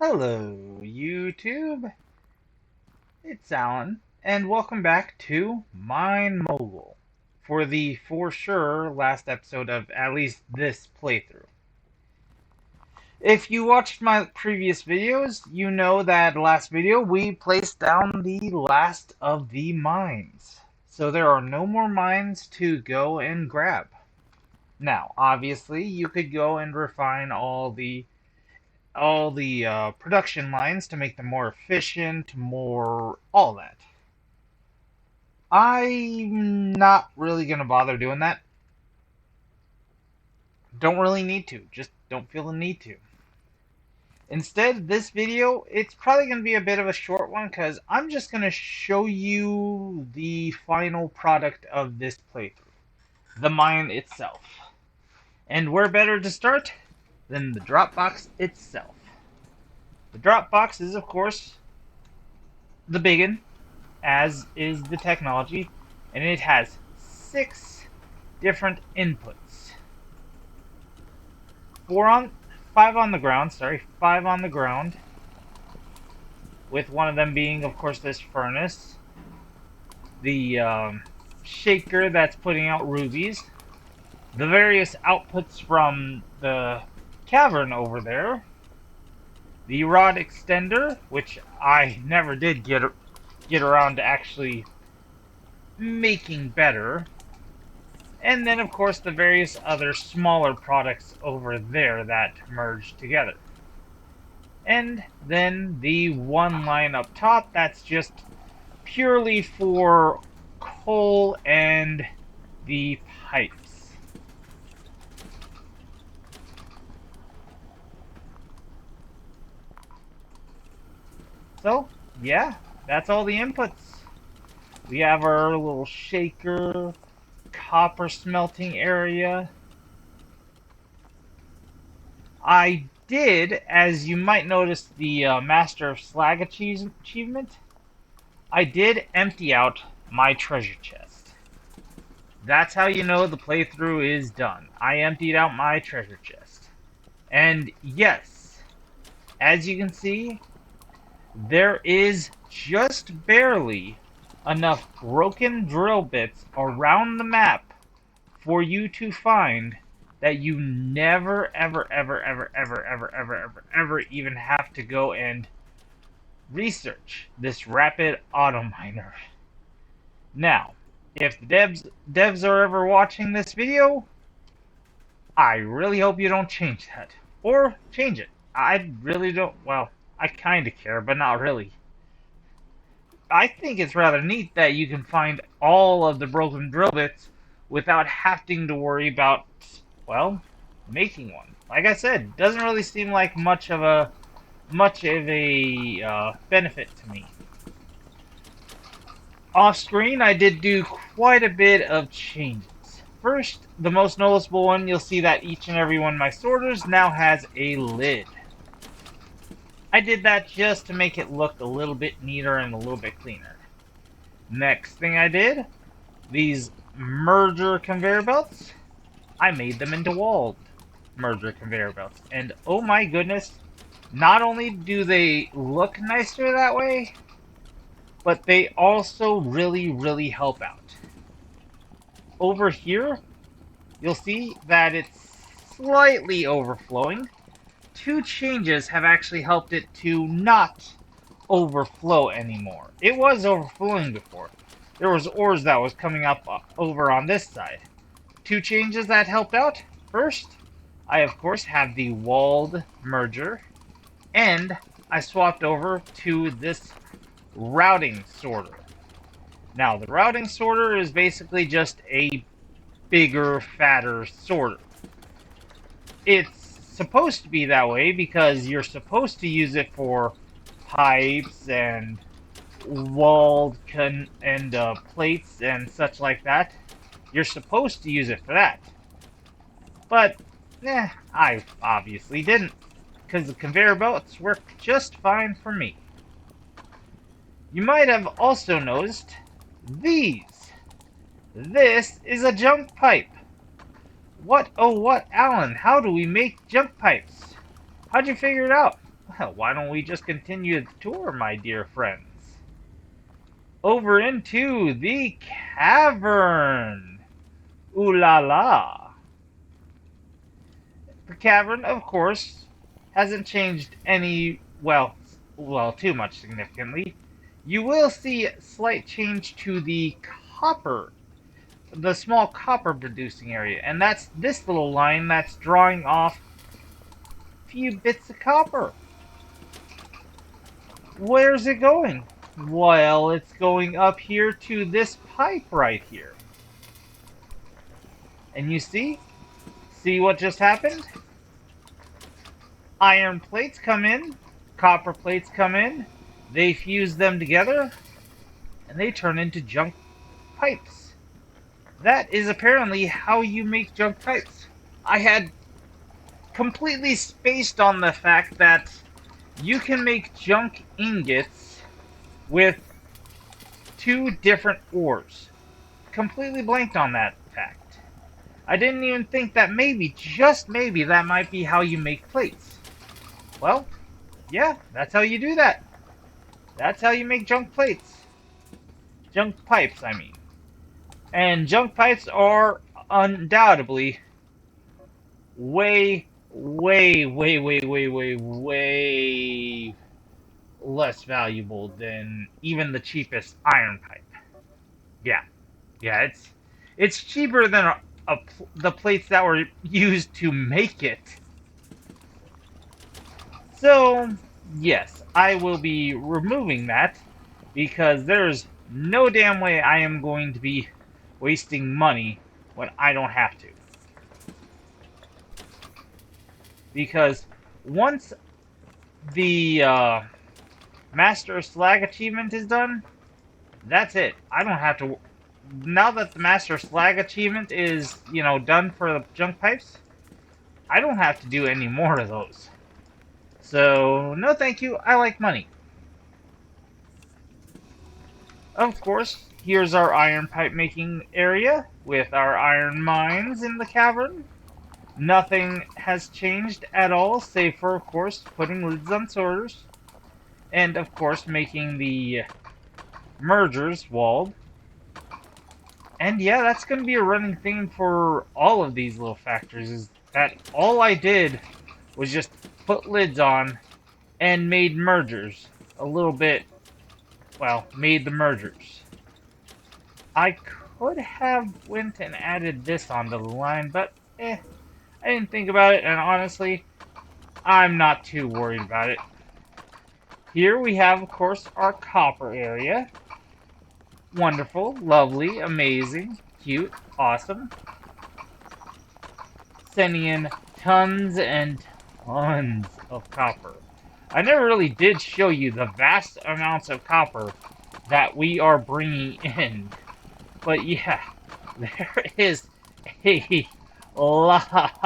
Hello, YouTube. It's Alan, and welcome back to Mine Mogul for the for sure last episode of at least this playthrough. If you watched my previous videos, you know that last video we placed down the last of the mines. So there are no more mines to go and grab. Now, obviously, you could go and refine all the production lines to make them more efficient, more all that. I'm not really going to bother doing that. Don't really need to. Just don't feel the need to. Instead, this video, it's probably going to be a bit of a short one because I'm just going to show you the final product of this playthrough. The mine itself. And where better to start than the Dropbox itself. The Dropbox is, of course, the biggin, as is the technology, and it has 6 different inputs. 5 on the ground, sorry, 5 on the ground, with one of them being, of course, this furnace, the shaker that's putting out rubies, the various outputs from the cavern over there, the rod extender, which I never did get around to actually making better, and then of course the various other smaller products over there that merge together. And then the one line up top that's just purely for coal and the pipes. So yeah, that's all the inputs. We have our little shaker, copper smelting area. I did, as you might notice, the Master of Slag achievement. I did empty out my treasure chest. That's how you know the playthrough is done. I emptied out my treasure chest. And yes, as you can see, there is just barely enough broken drill bits around the map for you to find that you never ever even have to go and research this rapid auto miner. Now, if the devs are ever watching this video, I really hope you don't change that. Or change it. I really don't, well, I kinda care, but not really. I think it's rather neat that you can find all of the broken drill bits without having to worry about, well, making one. Like I said, doesn't really seem like much of a benefit to me. Off screen, I did do quite a bit of changes. First, the most noticeable one, you'll see that each and every one of my sorters now has a lid. I did that just to make it look a little bit neater and a little bit cleaner. Next thing I did, these merger conveyor belts, I made them into walled merger conveyor belts. And oh my goodness, not only do they look nicer that way, but they also really help out. Over here, you'll see that it's slightly overflowing. 2 changes have actually helped it to not overflow anymore. It was overflowing before. There was ores that was coming up over on this side. 2 changes that helped out. First, I of course have the walled merger, and I swapped over to this routing sorter. Now, the routing sorter is basically just a bigger, fatter sorter. It's supposed to be that way because you're supposed to use it for pipes and walled plates and such like that. You're supposed to use it for that. But, I obviously didn't, because the conveyor belts work just fine for me. You might have also noticed these. This is a jump pipe. What, oh what, Alan, how do we make jump pipes? How'd you figure it out? Well, why don't we just continue the tour, my dear friends? Over into the cavern! Ooh la la! The cavern, of course, hasn't changed any, too much significantly. You will see a slight change to the copper, the small copper producing area, and that's this little line that's drawing off a few bits of copper. Where's it going? Well, it's going up here to this pipe right here. And you see? See what just happened? Iron plates come in, copper plates come in, they fuse them together, and they turn into junk pipes. That is apparently how you make junk pipes. I had completely spaced on the fact that you can make junk ingots with two different ores. Completely blanked on that fact. I didn't even think that maybe, just maybe, that might be how you make plates. Well, yeah, that's how you do that. That's how you make junk plates. Junk pipes, I mean. And junk pipes are undoubtedly way less valuable than even the cheapest iron pipe. Yeah, yeah, it's cheaper than the plates that were used to make it. So, yes, I will be removing that because there's no damn way I am going to be wasting money when I don't have to. Because once the Master Slag achievement is done, that's it. I don't have to. Now that the Master Slag achievement is, done for the junk pipes, I don't have to do any more of those. So, no thank you, I like money. Of course, here's our iron pipe making area with our iron mines in the cavern. Nothing has changed at all, save for, of course, putting lids on sorters. And, of course, making the mergers walled. And yeah, that's going to be a running theme for all of these little factories, is that all I did was just put lids on and made mergers. A little bit, made the mergers. I could have went and added this onto the line, but I didn't think about it, and honestly, I'm not too worried about it. Here we have, of course, our copper area. Wonderful, lovely, amazing, cute, awesome. Sending in tons and tons of copper. I never really did show you the vast amounts of copper that we are bringing in. But yeah, there is a lot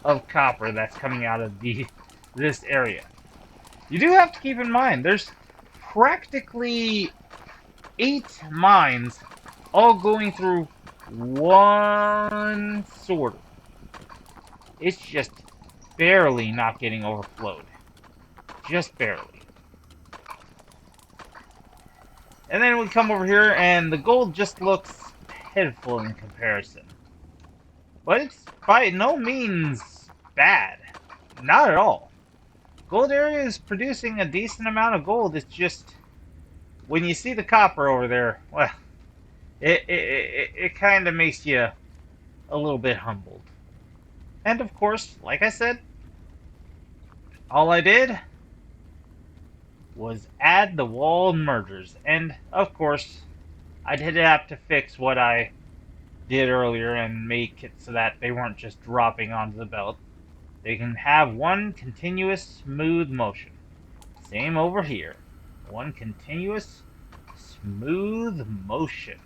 of copper that's coming out of this area. You do have to keep in mind, there's practically 8 mines all going through one sorter. It's just barely not getting overflowed. Just barely. And then we come over here and the gold just looks pitiful in comparison. But it's by no means bad. Not at all. Gold area is producing a decent amount of gold. It's just, when you see the copper over there, well, it kind of makes you a little bit humbled. And of course, like I said, all I did was add the wall mergers. And of course, I did have to fix what I did earlier and make it so that they weren't just dropping onto the belt. They can have one continuous smooth motion. Same over here. One continuous smooth motion.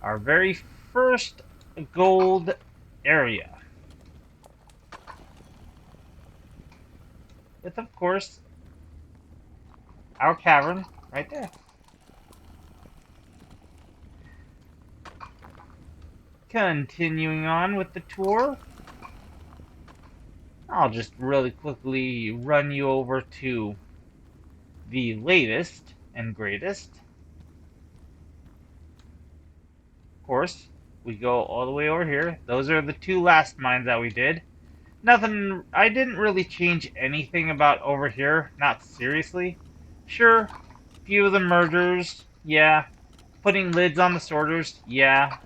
Our very first gold area. With, of course, our cavern right there. Continuing on with the tour. I'll just really quickly run you over to the latest and greatest. Of course, we go all the way over here. Those are the two last mines that we did. Nothing, I didn't really change anything about over here, not seriously. Sure, a few of the mergers, yeah. Putting lids on the sorters, yeah.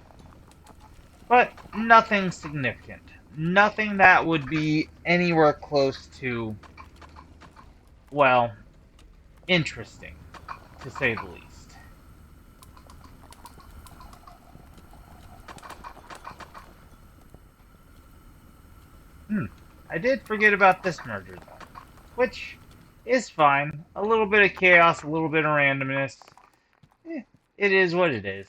But nothing significant. Nothing that would be anywhere close to, well, interesting, to say the least. I did forget about this merger, though, which is fine. A little bit of chaos, a little bit of randomness. Eh, it is what it is.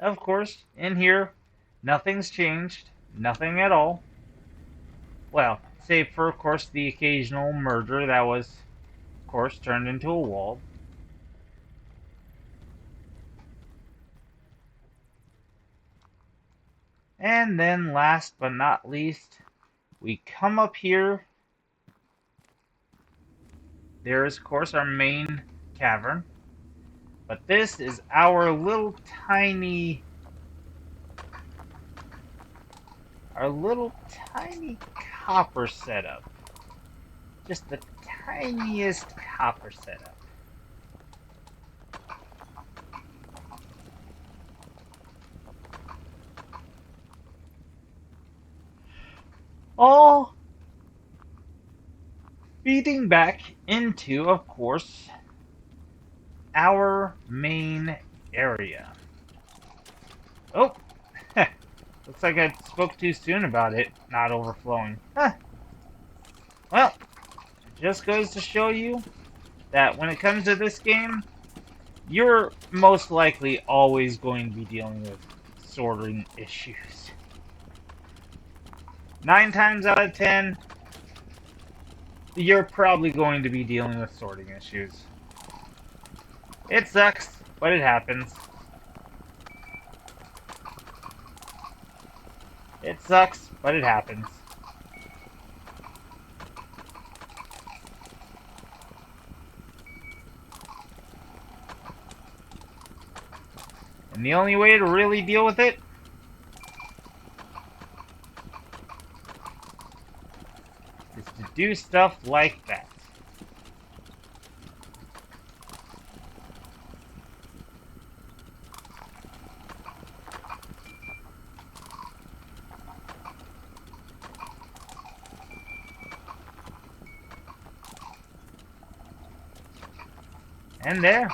Of course, in here, nothing's changed. Nothing at all. Well, save for, of course, the occasional merger that was, of course, turned into a wall. And then, last but not least, we come up here. There is, of course, our main cavern. But this is our little tiny copper setup. Just the tiniest copper setup. All feeding back into, of course, our main area. Oh, looks like I spoke too soon about it not overflowing. Huh. Well, it just goes to show you that when it comes to this game, you're most likely always going to be dealing with sorting issues. 9 times out of 10, you're probably going to be dealing with sorting issues. It sucks, but it happens. It sucks, but it happens. And the only way to really deal with it is to do stuff like that. And there.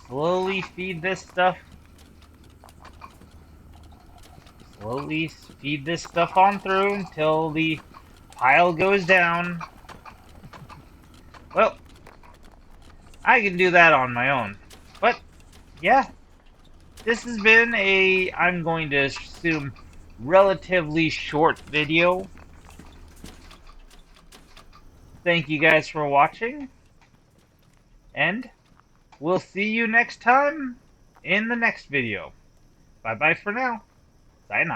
Slowly feed this stuff. Slowly feed this stuff on through until the pile goes down. Well, I can do that on my own. But, yeah, this has been a, I'm going to assume, relatively short video. Thank you guys for watching. And we'll see you next time in the next video. Bye-bye for now. Sayonara.